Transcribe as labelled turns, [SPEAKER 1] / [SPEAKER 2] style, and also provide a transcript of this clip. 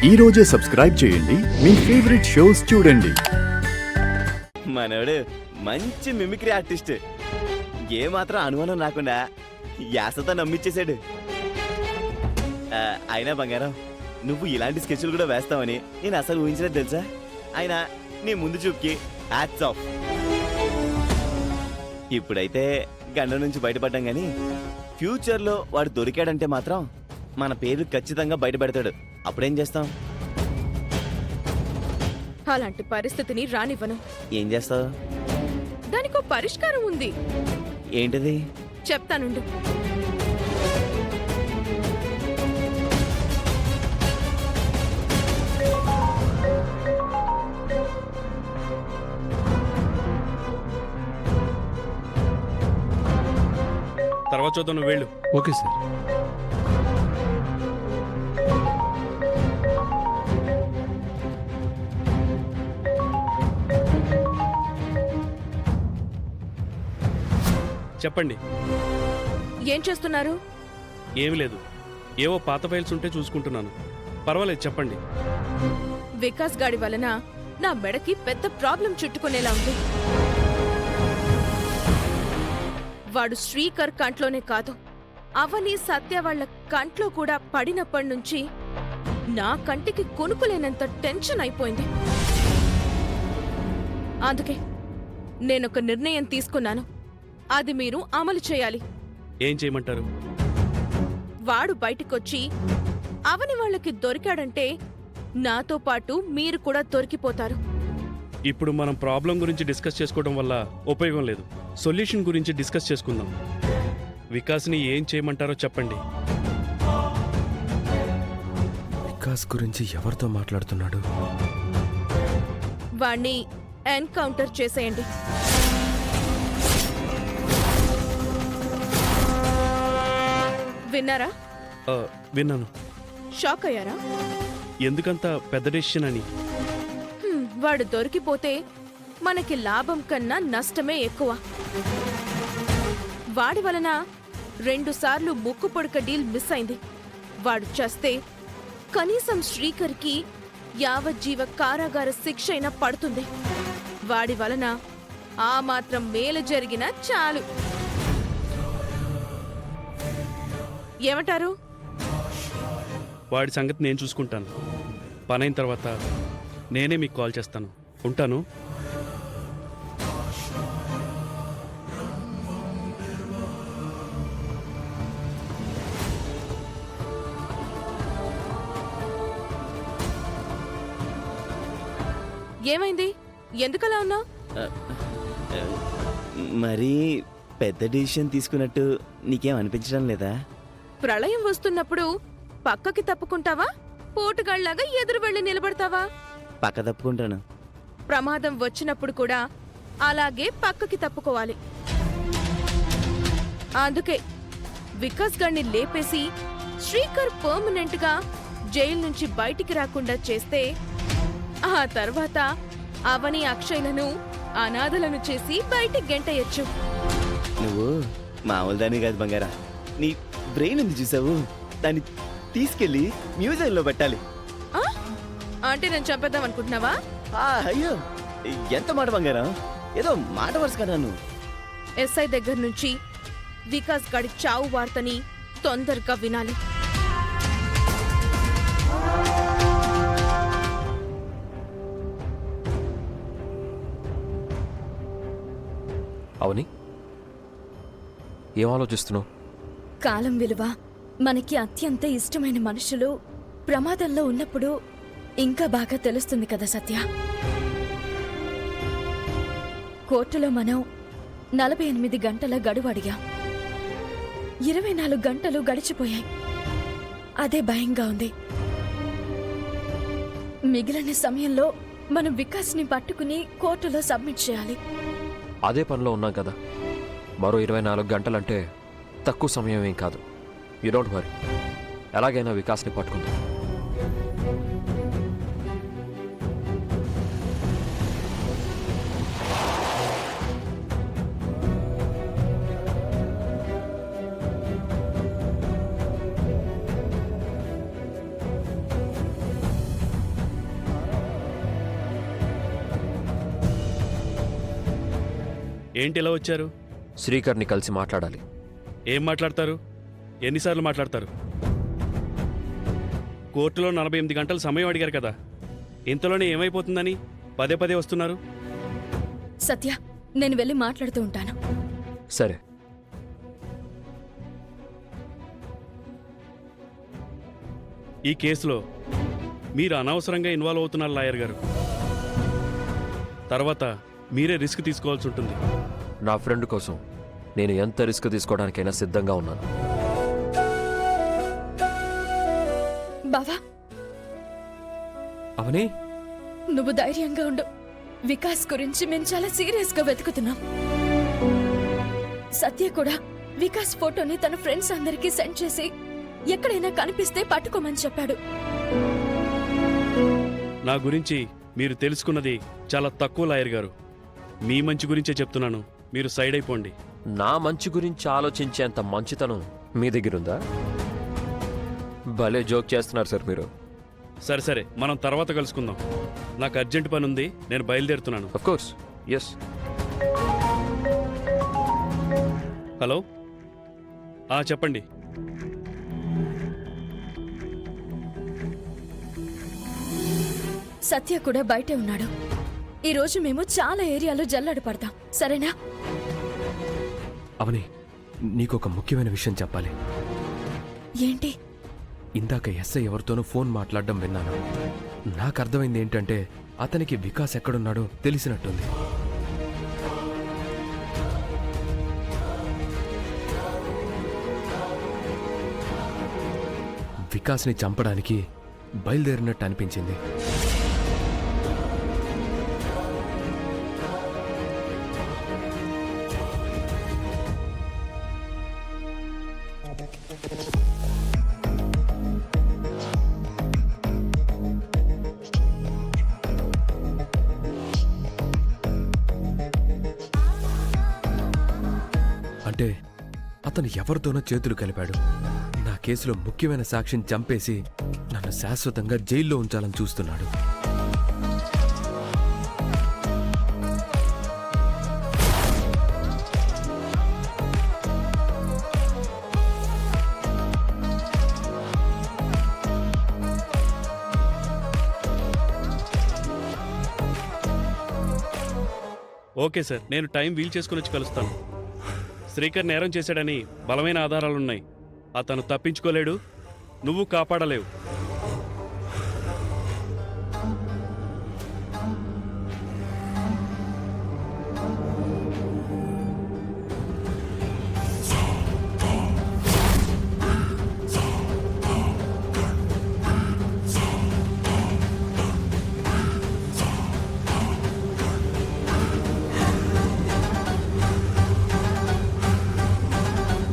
[SPEAKER 1] ఈ రోజే సబ్స్క్రైబ్ చేయండి మీ ఫేవరెట్ షోస్ చూడండి.
[SPEAKER 2] మనోడు మంచి మిమిక్రీ ఆర్టిస్ట్. ఏ మాత్రం అనుమానం రాకుండా యాసతో నమ్మిచ్చేశాడు. అయినా బంగారం, నువ్వు ఇలాంటి స్కెచ్లు కూడా వేస్తావని నేను అసలు ఊహించలేదు తెలుసా. అయినా నీ ముందు చూపుకి హ్యాట్స్ ఆఫ్. ఇప్పుడైతే గండ నుంచి బయటపడ్డాం గాని ఫ్యూచర్లో వాడు దొరికాడంటే మాత్రం మన పేరు ఖచ్చితంగా బయటపెడతాడు. అప్పుడేం చేస్తాం?
[SPEAKER 3] అలాంటి పరిస్థితిని రానివ్వను.
[SPEAKER 2] ఏం చేస్తావు?
[SPEAKER 3] దానికో పరిష్కారం ఉంది.
[SPEAKER 2] ఏంటిది?
[SPEAKER 3] చెప్తానుండు.
[SPEAKER 4] తర్వాత చూద్దాం, నువ్వు వెళ్ళు.
[SPEAKER 5] Okay sir.
[SPEAKER 4] చెప్పండి.
[SPEAKER 3] ఏం చేస్తున్నారు?
[SPEAKER 4] ఏమి లేదు, ఏవో పాత ఫైల్స్ ఉంటే చూసుకుంటున్నాను. పర్వాలేదు, చెప్పండి.
[SPEAKER 3] వికాస్ గాడి వలన నా మెడకి పెద్ద ప్రాబ్లం చుట్టుకునేలా ఉంది. వాడు శ్రీకర్ కంట్లోనే కాదు, అవని సత్య వాళ్ల కంట్లో కూడా పడినప్పటి నుంచి నా కంటికి కొనుక్కులేనంత టెన్షన్ అయిపోయింది. అందుకే నేనొక నిర్ణయం తీసుకున్నాను. అది మీరు అమలు చేయాలి.
[SPEAKER 4] ఏం చేయమంటారు?
[SPEAKER 3] వాడు బయటికొచ్చి అవని వాళ్ళకి దొరికాడంటే నాతో పాటు మీరు కూడా దొరికిపోతారు.
[SPEAKER 4] ఇప్పుడు మనం ప్రాబ్లం గురించి డిస్కస్ చేసుకోవడం వల్ల ఉపయోగం లేదు. సొల్యూషన్ గురించి డిస్కస్ చేసుకుందాం. వికాస్ని ఏం చేయమంటారో చెప్పండి.
[SPEAKER 5] వికాస్ గురించి ఎవరితో మాట్లాడుతున్నాడు?
[SPEAKER 3] వాణ్ణి ఎన్కౌంటర్ చేసేయండి. విన్నారా?
[SPEAKER 4] విన్నాను.
[SPEAKER 3] షాక్ అయ్యారా?
[SPEAKER 4] ఎందుకంత పెద్ద డెసిషన్ అని?
[SPEAKER 3] వాడు దొరికిపోతే మనకి లాభం కన్నా నష్టమే ఎక్కువ. వాడి వలన 2 సార్లు ముక్కు పొడక డీల్ మిస్ అయింది. వాడు చస్తే కనీసం శ్రీకర్కి యావజ్జీవ కారాగార శిక్ష అయినా పడుతుంది. వాడి వలన ఆ మాత్రం మేలు జరిగినా చాలు. ఏమంటారు?
[SPEAKER 4] వాడి సంగతి నేను చూసుకుంటాను. పనైన తర్వాత నేనే మీకు కాల్ చేస్తాను. ఉంటాను.
[SPEAKER 3] ఏమైంది? ఎందుకలా ఉన్నావు?
[SPEAKER 2] మరి పెద్ద డిసిషన్ తీసుకున్నట్టు నీకేం అనిపించడం లేదా?
[SPEAKER 3] ప్రళయం వస్తున్నప్పుడు పక్కకి తప్పుకుంటావా, పోటుగాళ్లాగా ఎదురు వెళ్లి నిలబడతావా?
[SPEAKER 2] పక్క తప్పుకుంటాను.
[SPEAKER 3] ప్రమాదం వచ్చినప్పుడు కూడా అలాగే పక్కకి తప్పుకోవాలి. అందుకే వికాస్ గారిని లేపేసి శ్రీకర్ పర్మనెంట్ గా జైలు నుంచి బయటికి రాకుండా చేస్తే ఆ తర్వాత అవని అక్షయ్లను అనాథలను చేసి బయటికి గెంటయ్యొచ్చు.
[SPEAKER 2] నువ్వు మామూలు దాన్ని కాదు బంగారా. నీ బ్రెయిన్ ఉంది చూసావు, దాన్ని తీసుకెళ్లి మ్యూజియంలో పెట్టాలి.
[SPEAKER 3] అంటే నేను చంపేద్దాం అనుకుంటున్నావా?
[SPEAKER 2] అయ్యో, ఎంత మాట బంగారం! ఏదో మాట వరుస కదా. నువ్వు
[SPEAKER 3] ఎస్ఐ దగ్గర నుంచి వికాస్ గాడి చావు వార్తని తొందరగా వినాలి.
[SPEAKER 5] అవని, ఏం ఆలోచిస్తున్నావు?
[SPEAKER 6] కాలం విలువ, మనకి అత్యంత ఇష్టమైన మనుషులు ప్రమాదంలో ఉన్నప్పుడు ఇంకా బాగా తెలుస్తుంది కదా సత్య. కోర్టులో మనం 48 గంటల గడువు అడిగాం. 24 గంటలు గడిచిపోయాయి. అదే భయంగా ఉంది. మిగిలిన సమయంలో మనం వికాస్ని పట్టుకుని కోర్టులో సబ్మిట్ చేయాలి.
[SPEAKER 5] అదే పనిలో ఉన్నాం కదా. మరో 24 గంటలంటే తక్కువ సమయం ఏం కాదు. You don't worry. ఎలాగైనా వికాస్ని పట్టుకుందాం.
[SPEAKER 4] ఏంటి ఇలా వచ్చారు?
[SPEAKER 5] శ్రీకర్ని కలిసి మాట్లాడాలి.
[SPEAKER 4] ఏం మాట్లాడతారు? ఎన్నిసార్లు మాట్లాడతారు? కోర్టులో 48 గంటలు సమయం అడిగారు కదా, ఇంతలోనే ఏమైపోతుందని పదే పదే వస్తున్నారు?
[SPEAKER 6] సత్య, నేను వెళ్ళి మాట్లాడుతూ ఉంటాను.
[SPEAKER 5] సరే.
[SPEAKER 4] ఈ కేసులో మీరు అనవసరంగా ఇన్వాల్వ్ అవుతున్నారు లాయర్ గారు. తర్వాత మీరే రిస్క్ తీసుకోవాల్సి ఉంటుంది.
[SPEAKER 5] నా ఫ్రెండ్ కోసం నేను ఎంత రిస్క్ తీసుకోవడానికైనా సిద్ధంగా ఉన్నాను.
[SPEAKER 6] బావా,
[SPEAKER 5] అవని,
[SPEAKER 6] నువ్వు ధైర్యంగా ఉండు. వికాస్ గురించి మేము చాలా సీరియస్ గా వెతుకుతున్నాం. సత్య కూడా వికాస్ ఫోటోని తన ఫ్రెండ్స్ అందరికీ సెండ్ చేసి ఎక్కడైనా కనిపిస్తే పట్టుకోమని చెప్పాడు.
[SPEAKER 4] నా గురించి మీరు తెలుసుకున్నది చాలా తక్కువ లాయర్ గారు. మీ మంచి గురించే చెప్తున్నాను, మీరు సైడ్ అయిపోండి.
[SPEAKER 5] నా మంచి గురించి ఆలోచించేంత మంచితనం మీ దగ్గరుందా? భలే జోక్ చేస్తున్నారు సార్ మీరు.
[SPEAKER 4] సరే సరే, మనం తర్వాత కలుసుకుందాం. నాకు అర్జెంట్ పని ఉంది, నేను బయలుదేరుతున్నాను.
[SPEAKER 5] Of course, yes.
[SPEAKER 4] హలో, చెప్పండి.
[SPEAKER 6] సత్య కూడా బయటే ఉన్నాడు. ఈ రోజు మేము చాలా ఏరియాలో జల్లెడ పడతాం, సరేనా?
[SPEAKER 7] అవని, నీకొక ముఖ్యమైన విషయం చెప్పాలి.
[SPEAKER 6] ఏంటి?
[SPEAKER 7] ఇందాక ఎస్ఐ ఎవరితోనో ఫోన్ మాట్లాడడం విన్నాను. నాకు అర్థమైంది ఏంటంటే అతనికి వికాస్ ఎక్కడున్నాడో తెలిసినట్టుంది. వికాస్ని చంపడానికి బయలుదేరినట్టు అనిపించింది. అంటే అతను ఎవరితోనో చేతులు కలిపాడు. నా కేసులో ముఖ్యమైన సాక్షిని చంపేసి నన్ను శాశ్వతంగా జైల్లో ఉంచాలని చూస్తున్నాడు.
[SPEAKER 4] ఓకే సార్, నేను టైం వీల్ చేసుకుని వచ్చి కలుస్తాను. శ్రీకర్ నేరం చేశాడని బలమైన ఆధారాలున్నాయి. అతను తప్పించుకోలేడు, నువ్వు కాపాడలేవు.